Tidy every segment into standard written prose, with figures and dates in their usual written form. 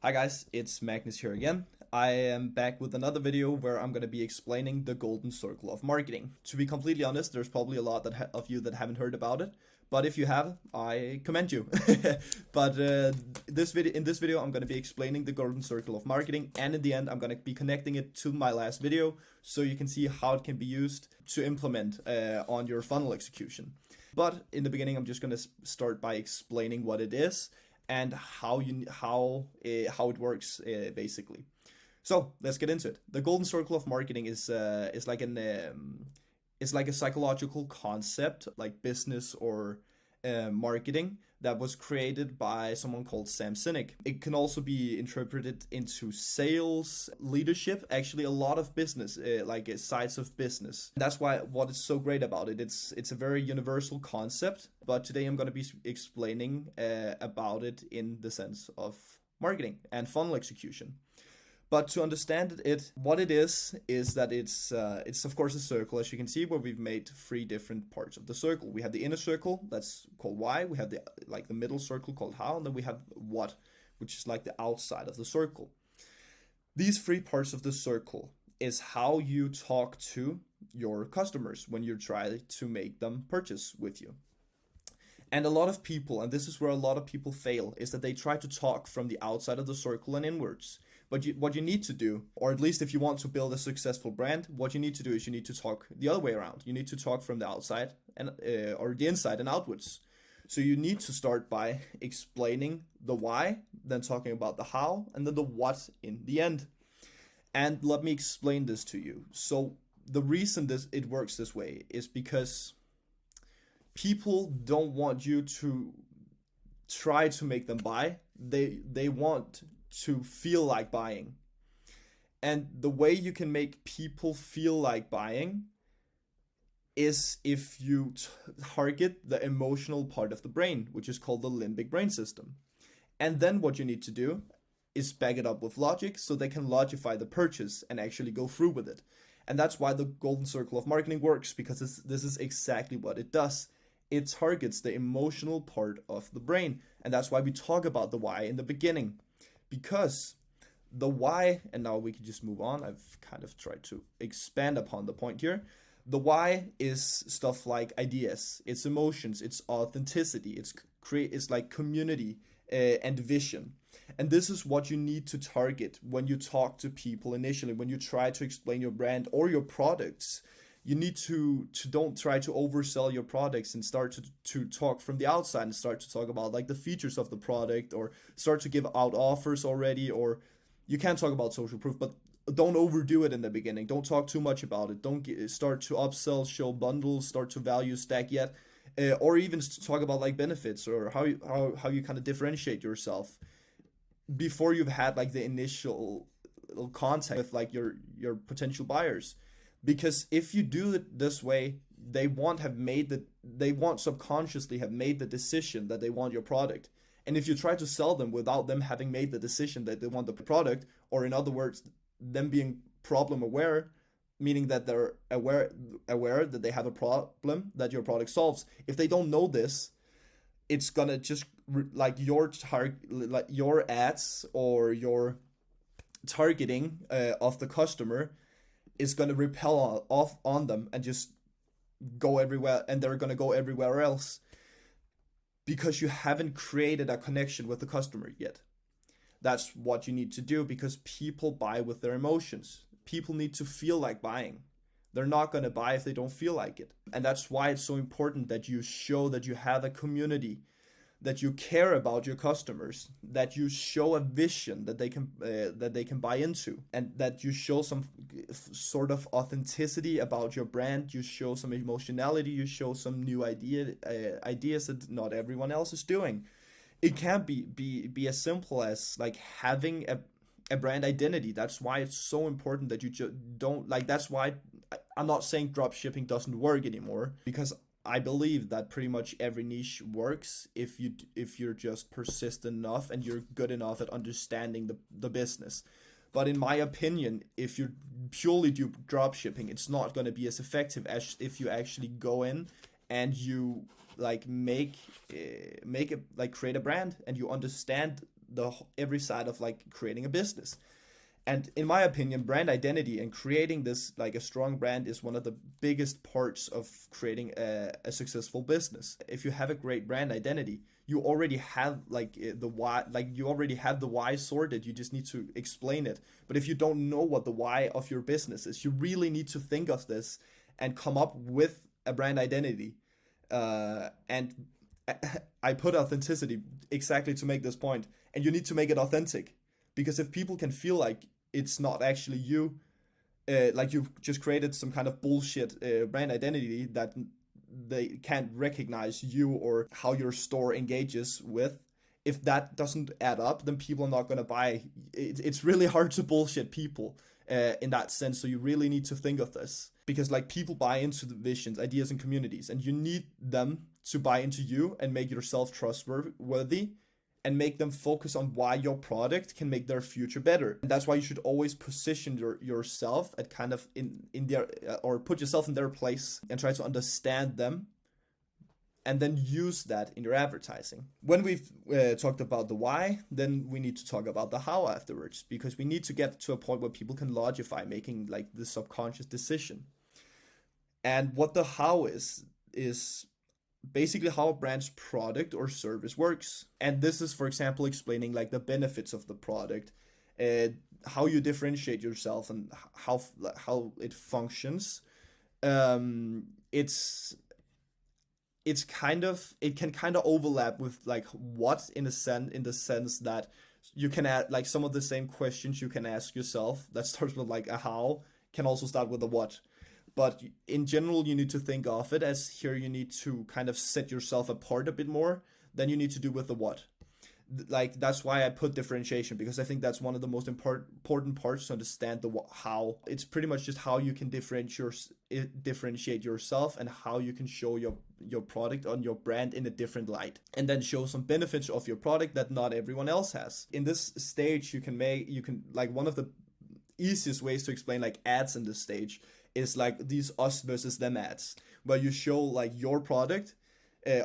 Hi guys, it's Magnus here again. I am back with another video where I'm going to be explaining the golden circle of marketing. To be completely honest, there's probably a lot of you that haven't heard about it, but if you have, I commend you. But in this video, I'm going to be explaining the golden circle of marketing, and in the end, I'm going to be connecting it to my last video so you can see how it can be used to implement on your funnel execution. But in the beginning, I'm just going to start by explaining what it is and how it works basically. So let's get into it. The golden circle of marketing is like it's like a psychological concept, like business or marketing, that was created by someone called Sam Sinek. It can also be interpreted into sales, leadership, actually a lot of business, sides of business. That's why what is so great about it. It's a very universal concept, but today I'm going to be explaining about it in the sense of marketing and funnel execution. But to understand it, what it is that it's of course a circle, as you can see, where we've made three different parts of the circle. We have the inner circle, that's called why. We have the middle circle called how, and then we have what, which is like the outside of the circle. These three parts of the circle is how you talk to your customers when you try to make them purchase with you. And a lot of people, and this is where a lot of people fail, is that they try to talk from the outside of the circle and inwards. But what you need to do, or at least if you want to build a successful brand, what you need to do is you need to talk the other way around. You need to talk from the outside and or the inside and outwards. So you need to start by explaining the why, then talking about the how, and then the what in the end. And let me explain this to you. So the reason it works this way is because people don't want you to try to make them buy. They want to feel like buying. And the way you can make people feel like buying is if you target the emotional part of the brain, which is called the limbic brain system. And then what you need to do is back it up with logic so they can logify the purchase and actually go through with it. And that's why the golden circle of marketing works, because this is exactly what it does. It targets the emotional part of the brain. And that's why we talk about the why in the beginning. Because the why, and now we can just move on. I've kind of tried to expand upon the point here. The why is stuff like ideas, it's emotions, it's authenticity, it's like community and vision. And this is what you need to target when you talk to people initially, when you try to explain your brand or your products. You need to don't try to oversell your products and start to talk from the outside and start to talk about like the features of the product, or start to give out offers already, or you can talk about social proof, but don't overdo it in the beginning. Don't talk too much about it. Don't start to upsell, show bundles, start to value stack yet, or even talk about like benefits or how you kind of differentiate yourself before you've had like the initial contact with like your potential buyers. Because if you do it this way, they won't subconsciously have made the decision that they want your product. And if you try to sell them without them having made the decision that they want the product, or in other words, them being problem aware, meaning that they're aware that they have a problem that your product solves. If they don't know this, it's gonna just like your ads or your targeting of the customer is going to repel off on them and just go everywhere, and they're going to go everywhere else because you haven't created a connection with the customer yet. That's what you need to do, because people buy with their emotions. People need to feel like buying. They're not going to buy if they don't feel like it. And that's why it's so important that you show that you have a community, that you care about your customers, that you show a vision that they can buy into, and that you show some sort of authenticity about your brand. You show some emotionality. You show some new ideas that not everyone else is doing. It can't be as simple as like having a brand identity. That's why it's so important that you don't like. That's why I'm not saying drop shipping doesn't work anymore, because I believe that pretty much every niche works if you're just persistent enough and you're good enough at understanding the business. But in my opinion, if you purely do drop shipping, it's not going to be as effective as if you actually go in and you like make it like create a brand and you understand every side of like creating a business. And in my opinion, brand identity and creating this like a strong brand is one of the biggest parts of creating a successful business. If you have a great brand identity, you already have like the why, like you already have the why sorted. You just need to explain it. But if you don't know what the why of your business is, you really need to think of this and come up with a brand identity. And I put authenticity exactly to make this point, and you need to make it authentic, because if people can feel like it's not actually you, like you've just created some kind of bullshit brand identity that they can't recognize you or how your store engages with, if that doesn't add up, then people are not going to buy. It's really hard to bullshit people in that sense. So you really need to think of this, because like people buy into the visions, ideas, and communities, and you need them to buy into you and make yourself trustworthy and make them focus on why your product can make their future better. And that's why you should always position yourself at kind of in their or put yourself in their place and try to understand them, and then use that in your advertising. When we've talked about the why, then we need to talk about the how afterwards, because we need to get to a point where people can logify making like the subconscious decision. And what the how is basically how a brand's product or service works. And this is, for example, explaining like the benefits of the product, how you differentiate yourself, and how it functions. It can kind of overlap with like what, in the sense that you can add like some of the same questions you can ask yourself that starts with like a how can also start with a what. But in general, you need to think of it as, here you need to kind of set yourself apart a bit more than you need to do with the what. Like that's why I put differentiation, because I think that's one of the most important parts to understand the how. It's pretty much just how you can differentiate yourself, and how you can show your product on your brand in a different light, and then show some benefits of your product that not everyone else has. In this stage, you can like, one of the easiest ways to explain like ads in this stage is like these us versus them ads, where you show like your product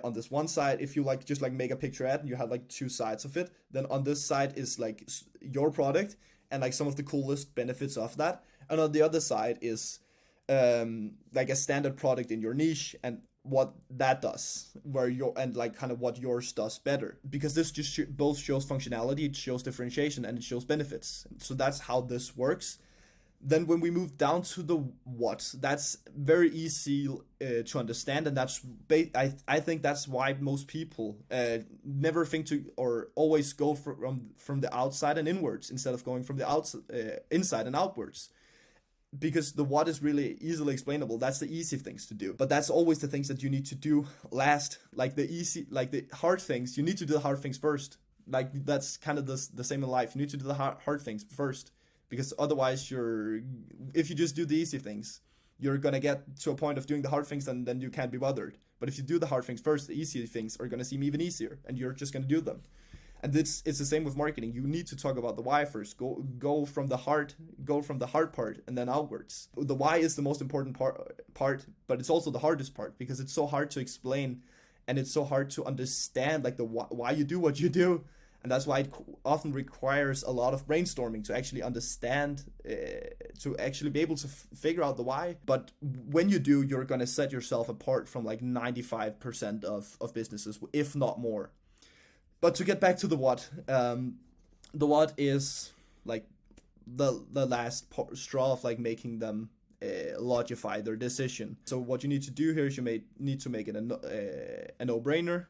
on this one side. If you like just like make a picture ad and you have like two sides of it, then on this side is like your product and like some of the coolest benefits of that, and on the other side is like a standard product in your niche and what that does, and like kind of what yours does better, because this just both shows functionality, it shows differentiation, and it shows benefits. So that's how this works. Then when we move down to the what, that's very easy to understand, and that's I think that's why most people never think to, or always go from the outside and inwards instead of going from the inside and outwards, because the what is really easily explainable. That's the easy things to do, but that's always the things that you need to do last. Like the hard things, you need to do the hard things first. Like that's kind of the same in life. You need to do the hard things first, because otherwise if you just do the easy things, you're gonna get to a point of doing the hard things, and then you can't be bothered. But if you do the hard things first, the easy things are gonna seem even easier, and you're just gonna do them. And it's the same with marketing. You need to talk about the why first. Go from the hard part, and then outwards. The why is the most important part, but it's also the hardest part, because it's so hard to explain, and it's so hard to understand like the why you do what you do. And that's why it often requires a lot of brainstorming to actually understand, to actually be able to figure out the why. But when you do, you're going to set yourself apart from like 95% of businesses, if not more. But to get back to the what is like the last straw of like making them logify their decision. So what you need to do here is you need to make it a no-brainer.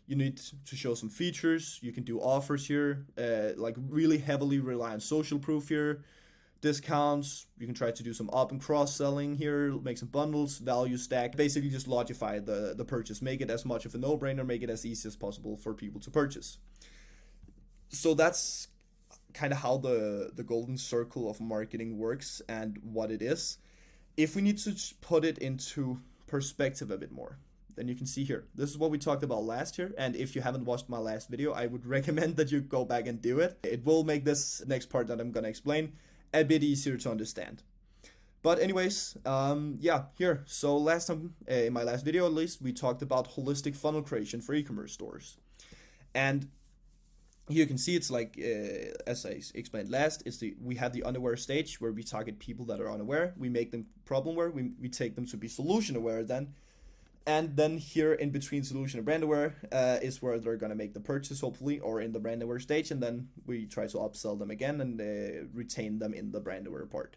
You need to show some features. You can do offers here, like really heavily rely on social proof here, discounts. You can try to do some up and cross-selling here, make some bundles, value stack. Basically just logify the purchase, make it as much of a no-brainer, make it as easy as possible for people to purchase. So that's kind of how the golden circle of marketing works and what it is. If we need to put it into perspective a bit more, then you can see here, this is what we talked about last year. And if you haven't watched my last video, I would recommend that you go back and do it. It will make this next part that I'm gonna explain a bit easier to understand. But anyways, yeah, here. So last time, in my last video at least, we talked about holistic funnel creation for e-commerce stores. And Here you can see it's like, as I explained last, we have the unaware stage where we target people that are unaware. We make them problem aware. We take them to be solution aware then. And then here in between solution and brand aware is where they're going to make the purchase, hopefully, or in the brand aware stage. And then we try to upsell them again and retain them in the brand aware part.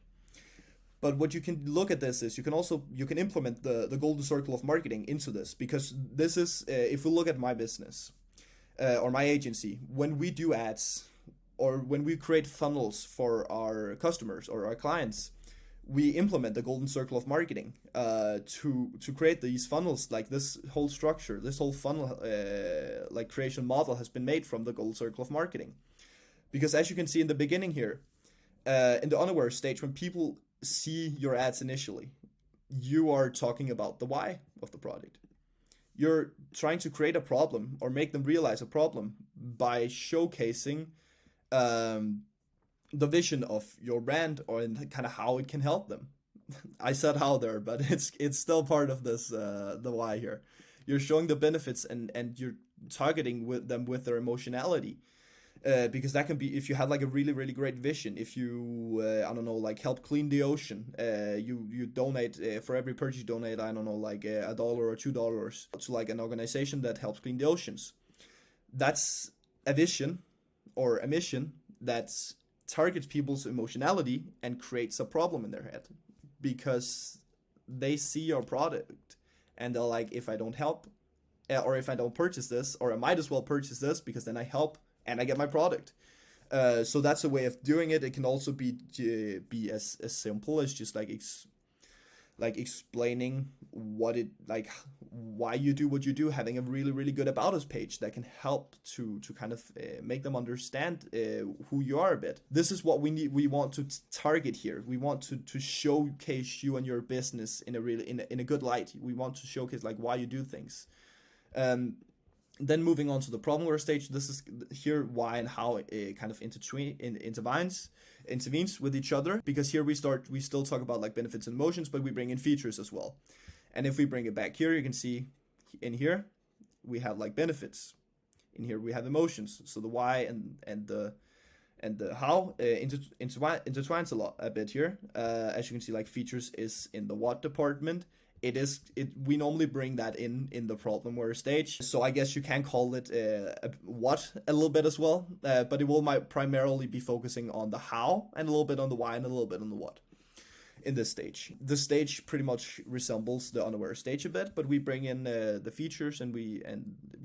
But what you can look at this is you can implement the golden circle of marketing into this, because this is, if we look at my business or my agency, when we do ads or when we create funnels for our customers or our clients, we implement the golden circle of marketing to create these funnels. Like this whole structure, this whole funnel like creation model has been made from the golden circle of marketing. Because as you can see in the beginning here, in the unaware stage, when people see your ads initially, you are talking about the why of the product. You're trying to create a problem or make them realize a problem by showcasing the vision of your brand or kind of how it can help them. I said how there, but it's still part of this the why here. You're showing the benefits and you're targeting them with their emotionality. Because that can be, if you have like a really, really great vision, if you, I don't know, like help clean the ocean, you donate, for every purchase you donate, I don't know, like $1 or $2 to like an organization that helps clean the oceans. That's a vision or a mission that targets people's emotionality and creates a problem in their head, because they see your product and they're like, if I don't help, or if I don't purchase this, or I might as well purchase this because then I help and I get my product. So that's a way of doing it. It can also be as simple as just like explaining why you do what you do, having a really, really good about us page that can help to kind of make them understand who you are a bit. This is what we need. We want to target here. We want to showcase you and your business in a really in a good light. We want to showcase like why you do things. Then moving on to the problem aware stage, this is here why and how it kind of intervenes with each other, because here we still talk about like benefits and emotions, but we bring in features as well. And if we bring it back here, you can see in here we have like benefits. In here we have emotions. So the why and the how intertwines a bit here. As you can see, like features is in the what department. We normally bring that in the problem aware stage. So I guess you can call it what a little bit as well, but it will primarily be focusing on the how and a little bit on the why and a little bit on the what in this stage. This stage pretty much resembles the unaware stage a bit, but we bring in the features and we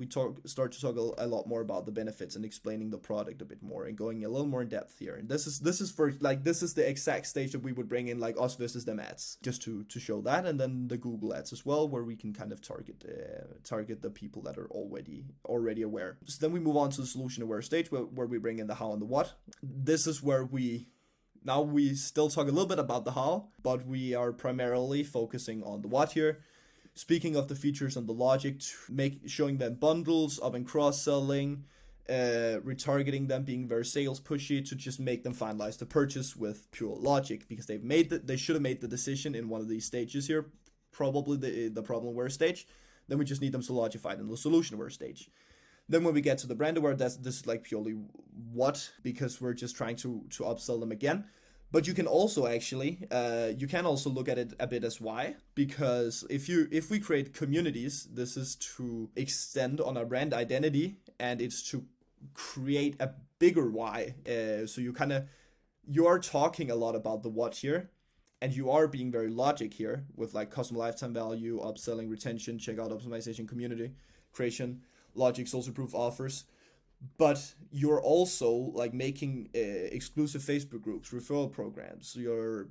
start to talk a lot more about the benefits and explaining the product a bit more and going a little more in depth here. And this is the exact stage that we would bring in like us versus them ads, just to show that, and then the Google ads as well, where we can kind of target the people that are already aware. So then we move on to the solution aware stage where we bring in the how and the what. This is where we still talk a little bit about the how, but we are primarily focusing on the what here. Speaking of the features and the logic, showing them bundles, up and cross-selling, retargeting them, being very sales pushy to just make them finalize the purchase with pure logic, because they should have made the decision in one of these stages here, probably the problem aware stage. Then we just need them to logify it in the solution aware stage. Then when we get to the brand aware, this is like purely what, because we're just trying to upsell them again. But you can also actually, look at it a bit as why, because if we create communities, this is to extend on our brand identity, and it's to create a bigger why. So you are talking a lot about the what here, and you are being very logic here with like customer lifetime value, upselling, retention, checkout optimization, community creation, logic, social proof offers. But you're also like making exclusive Facebook groups, referral programs, your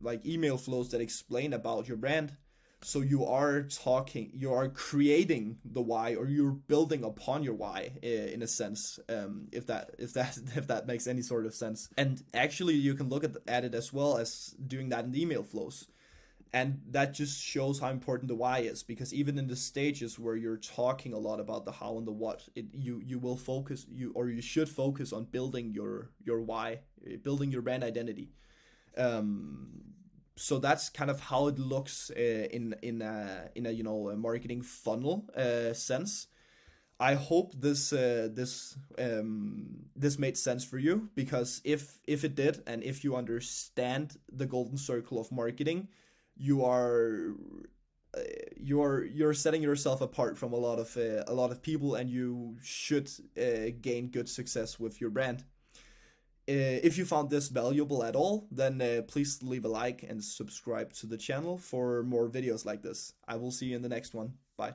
like email flows that explain about your brand. So you are creating the why, or you're building upon your why in a sense, if that makes any sort of sense. And actually, you can look at it as well as doing that in the email flows. And that just shows how important the why is, because even in the stages where you're talking a lot about the how and the what, you will focus, you should focus on building your why, building your brand identity. So that's kind of how it looks in a marketing funnel sense. I hope this made sense for you, because if it did, and if you understand the golden circle of marketing, you are you're setting yourself apart from a lot of people, and you should gain good success with your brand. If you found this valuable at all, then please leave a like and subscribe to the channel for more videos like this. I will see you in the next one. Bye.